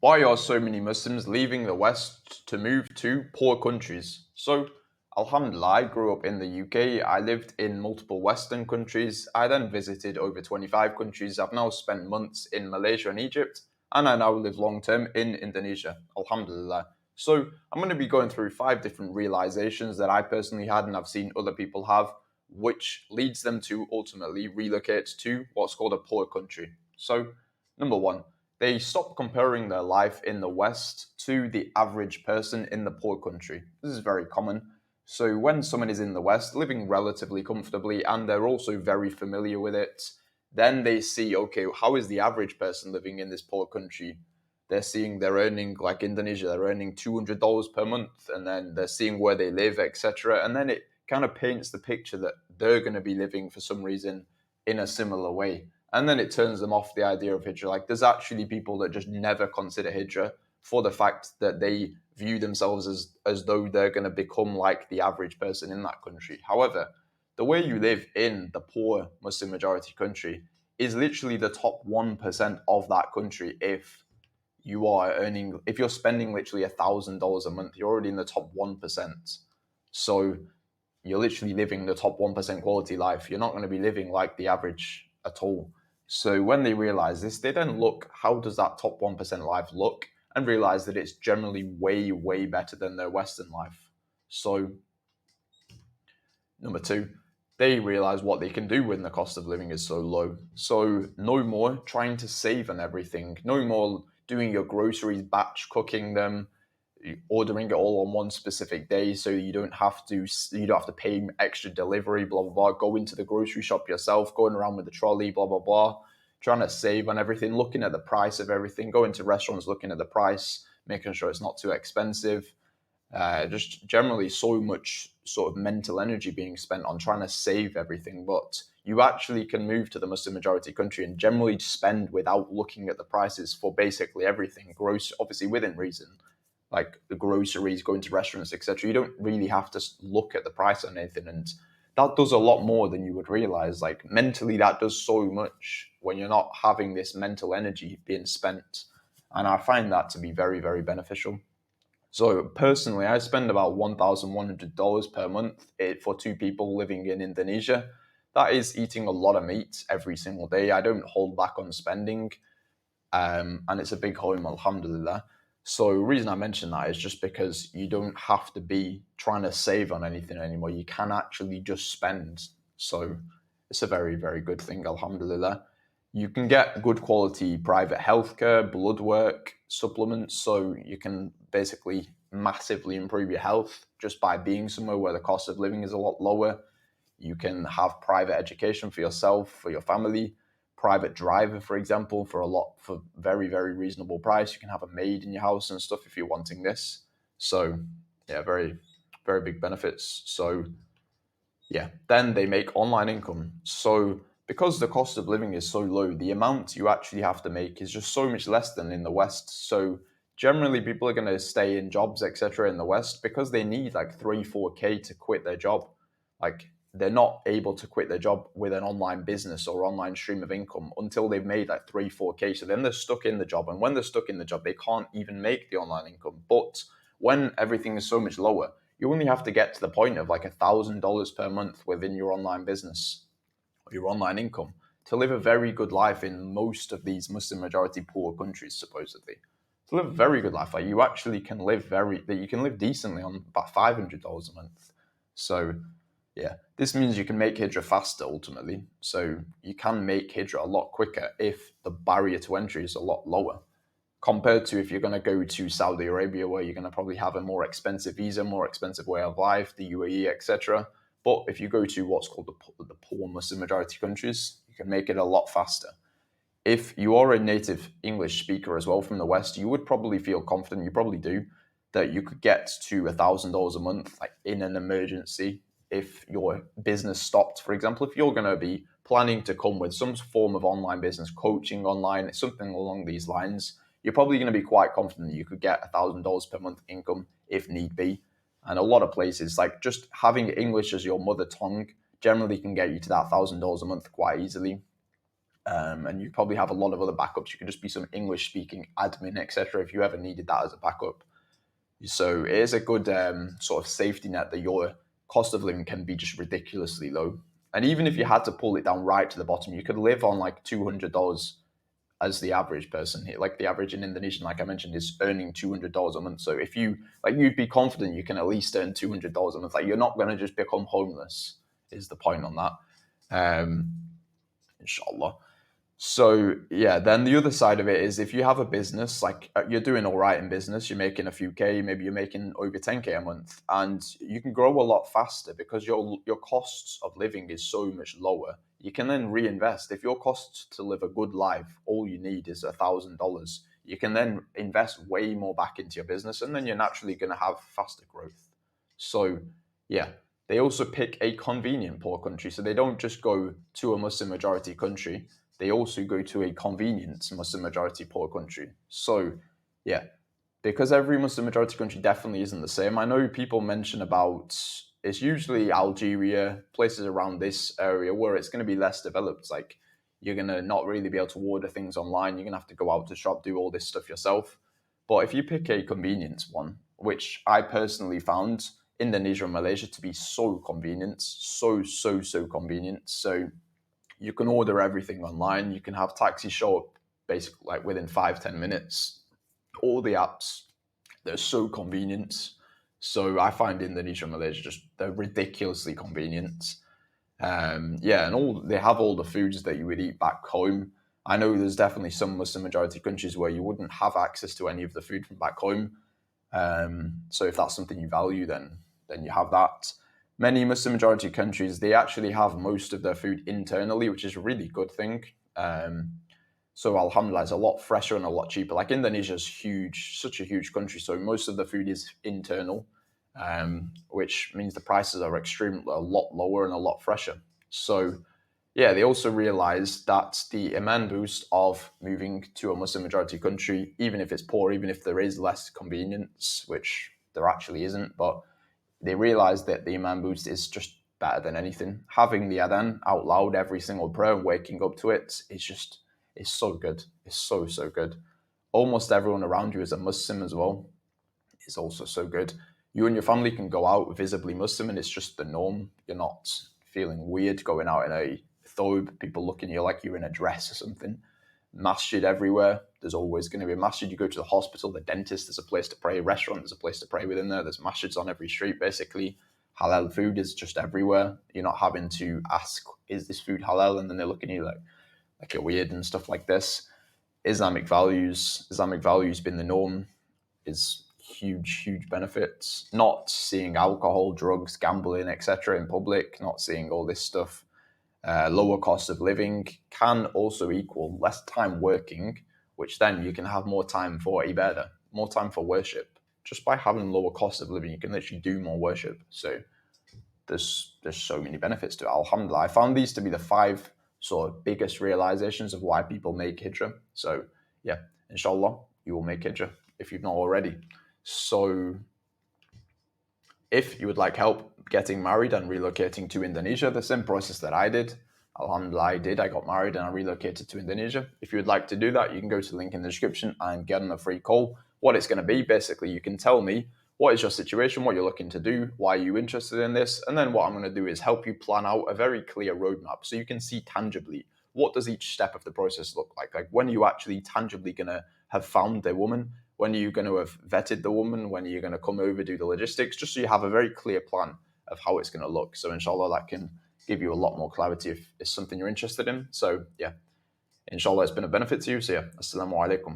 Why are so many Muslims leaving the West to move to poor countries? So, Alhamdulillah, I grew up in the UK. I lived in multiple Western countries. I then visited over 25 countries. I've now spent months in Malaysia and Egypt, and I now live long term in Indonesia. Alhamdulillah. So, I'm going to be going through 5 different realizations that I personally had and I've seen other people have, which leads them to ultimately relocate to what's called a poor country. So, number one, they stop comparing their life in the West to the average person in the poor country. This is very common. So when someone is in the West, living relatively comfortably, and they're also very familiar with it, then they see, okay, how is the average person living in this poor country? They're seeing they're earning, like Indonesia, they're earning $200 per month, and then they're seeing where they live, etc. And then it kind of paints the picture that they're going to be living for some reason in a similar way. And then it turns them off the idea of hijrah. Like there's actually people that just never consider hijrah for the fact that they view themselves as though they're going to become like the average person in that country. However, the way you live in the poor Muslim majority country is literally the top 1% of that country. If you're spending literally $1,000 a month, you're already in the top 1%. So you're literally living the top 1% quality life. You're not going to be living like the average at all. So when they realize this, they then look, how does that top 1% life look? And realize that it's generally way, way better than their Western life. So, number two, they realize what they can do when the cost of living is so low. So, no more trying to save on everything, no more doing your groceries, batch cooking them, ordering it all on one specific day, so you don't have to pay extra delivery, blah blah blah. Go into the grocery shop yourself, going around with the trolley, blah blah blah, trying to save on everything, looking at the price of everything, going to restaurants, looking at the price, making sure it's not too expensive. Just generally so much sort of mental energy being spent on trying to save everything, but you actually can move to the Muslim majority country and generally spend without looking at the prices for basically everything. Gross, obviously within reason, like the groceries, going to restaurants, etc. You don't really have to look at the price on anything, and that does a lot more than you would realize. Like mentally, that does so much when you're not having this mental energy being spent, and I find that to be very, very beneficial. So personally, I spend about $1,100 per month for 2 people living in Indonesia. That is eating a lot of meat every single day. I don't hold back on spending, and it's a big home, alhamdulillah. So the reason I mention that is just because you don't have to be trying to save on anything anymore. You can actually just spend. So it's a very, very good thing, alhamdulillah. You can get good quality private healthcare, blood work, supplements, so you can basically massively improve your health just by being somewhere where the cost of living is a lot lower. You can have private education for yourself, for your family, private driver, for example, for very, very reasonable price. You can have a maid in your house and stuff if you're wanting this. So yeah, very, very big benefits. So yeah, then they make online income. So because the cost of living is so low, the amount you actually have to make is just so much less than in the West. So generally people are going to stay in jobs, etc. in the West because they need like 3-4K to quit their job. Like they're not able to quit their job with an online business or online stream of income until they've made like 3-4K. So then they're stuck in the job. And when they're stuck in the job, they can't even make the online income. But when everything is so much lower, you only have to get to the point of like $1,000 per month within your online business or your online income to live a very good life in most of these Muslim majority poor countries, supposedly. To live a very good life, like you actually can you can live decently on about $500 a month. So yeah, this means you can make hijrah faster ultimately. So you can make hijrah a lot quicker if the barrier to entry is a lot lower compared to if you're going to go to Saudi Arabia, where you're going to probably have a more expensive visa, more expensive way of life, the UAE, etc. But if you go to what's called the poor Muslim majority countries, you can make it a lot faster. If you are a native English speaker as well from the West, you would probably feel confident, you probably do, that you could get to $1,000 a month, like in an emergency. If your business stopped, for example, if you're going to be planning to come with some form of online business, coaching online, something along these lines, you're probably going to be quite confident that you could get $1,000 per month income if need be. And a lot of places, like just having English as your mother tongue, generally can get you to that $1,000 a month quite easily. And you probably have a lot of other backups. You could just be some English speaking admin, etc. if you ever needed that as a backup. So it is a good sort of safety net that your cost of living can be just ridiculously low. And even if you had to pull it down right to the bottom, you could live on like $200 as the average person here. Like the average in Indonesia, like I mentioned, is earning $200 a month. So if you like, you'd be confident you can at least earn $200 a month. Like you're not going to just become homeless. Is the point on that? Inshallah. So yeah, then the other side of it is if you have a business, like you're doing all right in business, you're making a few K, maybe you're making over 10K a month, and you can grow a lot faster because your costs of living is so much lower. You can then reinvest. If your costs to live a good life, all you need is $1,000, you can then invest way more back into your business, and then you're naturally going to have faster growth. So yeah, they also pick a convenient poor country. So they don't just go to a Muslim majority country, they also go to a convenient Muslim majority poor country. So, yeah, because every Muslim majority country definitely isn't the same. I know people mention about it's usually Algeria, places around this area where it's going to be less developed. Like you're going to not really be able to order things online. You're going to have to go out to shop, do all this stuff yourself. But if you pick a convenience one, which I personally found Indonesia and Malaysia to be so convenient, so convenient. So you can order everything online. You can have taxis show up basically like within 5-10 minutes. All the apps, they're so convenient. So I find Indonesia and Malaysia just they're ridiculously convenient. Yeah, and all they have all the foods that you would eat back home. I know there's definitely some Muslim majority countries where you wouldn't have access to any of the food from back home. So if that's something you value, then you have that. Many Muslim majority countries they actually have most of their food internally, which is a really good thing. So Alhamdulillah, it's a lot fresher and a lot cheaper. Like Indonesia's huge, such a huge country, so most of the food is internal, which means the prices are a lot lower and a lot fresher. So yeah, they also realized that the iman boost of moving to a Muslim majority country, even if it's poor, even if there is less convenience, which there actually isn't, but they realized that the iman boost is just better than anything. Having the adhan out loud every single prayer and waking up to it is just, it's so good. It's so good. Almost everyone around you is a Muslim as well. It's also so good. You and your family can go out visibly Muslim and it's just the norm. You're not feeling weird going out in a thobe, people looking at you like you're in a dress or something. Masjid everywhere. There's always going to be a masjid. You go to the hospital, the dentist, there's a place to pray. Restaurant, there's a place to pray within there. There's masjids on every street, basically. Halal food is just everywhere. You're not having to ask, is this food halal? And then they're looking at you like you're weird and stuff like this. Islamic values been the norm, is huge benefits. Not seeing alcohol, drugs, gambling, etc. in public, not seeing all this stuff. Lower cost of living can also equal less time working, which then you can have more time for ibadah, more time for worship. Just by having lower cost of living, you can literally do more worship. So there's so many benefits to it. Alhamdulillah, I found these to be the 5 sort of biggest realizations of why people make hijrah. So yeah, inshallah, you will make hijrah if you've not already. So if you would like help getting married and relocating to Indonesia, the same process that I did, alhamdulillah, I did. I got married and I relocated to Indonesia. If you would like to do that, you can go to the link in the description and get on a free call. What it's going to be, basically, you can tell me what is your situation, what you're looking to do, why are you interested in this, and then what I'm going to do is help you plan out a very clear roadmap so you can see tangibly what does each step of the process look like. Like when are you actually tangibly going to have found a woman? When are you going to have vetted the woman? When are you going to come over, do the logistics? Just so you have a very clear plan of how it's going to look. So inshallah, that can give you a lot more clarity if it's something you're interested in. So yeah, inshallah, it's been a benefit to you. So yeah, assalamu alaikum.